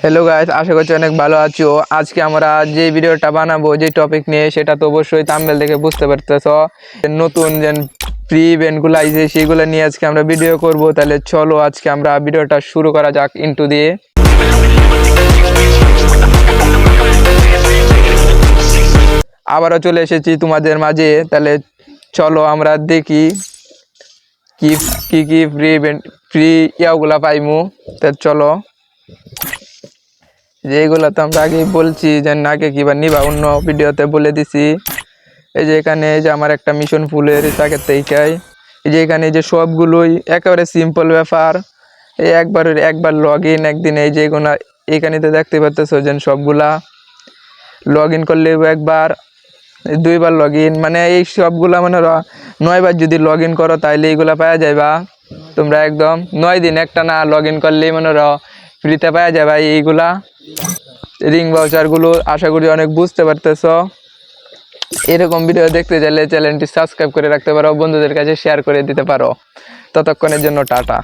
Hello guys, আশা করছি অনেক ভালো আছো। আজকে আমরা যে ভিডিওটা বানাবো, যে টপিক নিয়ে, সেটা তো অবশ্যই থাম্বনেল দেখে বুঝতে পারতেছো। নতুন যে ফ্রি ইভেন্টগুলো আইছে সেগুলো নিয়ে আজকে আমরা ভিডিও করব। তাহলে চলো আজকে আমরা ভিডিওটা শুরু করা যাক ইন্টু দিয়ে। আবারও চলে এসেছি তোমাদের মাঝে। তাহলে চলো আমরা দেখি কি কি কি ফ্রি ইয়াগুলা পাইমু। তা চলো, যেগুলো তো আমরা আগেই বলছি যে নাকে কিবা নিবা, অন্য ভিডিওতে বলে দিছি। এই যে এখানে যে আমার একটা মিশন ফুলের প্যাকেট থেকে, এই যে এখানে যে সবগুলোই একেবারে সিম্পল ব্যাপার। এই একবার লগ ইন একদিন, এই যেগুলো এখানে তো দেখতে পাচ্তেছো যে সবগুলা লগ ইন করলে একবার দুইবার লগ ইন, মানে এই সবগুলা মানে 9 বার যদি লগ ইন করো তাইলে এইগুলা পাওয়া যাইবা। তোমরা একদম 9 দিন একটা না লগ ইন করলেই মনে ফ্রিতে পাওয়া যাবে এইগুলা রিং ভাউচারগুলো। আশা করি অনেক বুঝতে পারতেছো। এরকম ভিডিও দেখতে চাইলে চ্যানেলটি সাবস্ক্রাইব করে রাখতে পারো, বন্ধুদের কাছে শেয়ার করে দিতে পারো। ততক্ষণের জন্য টাটা।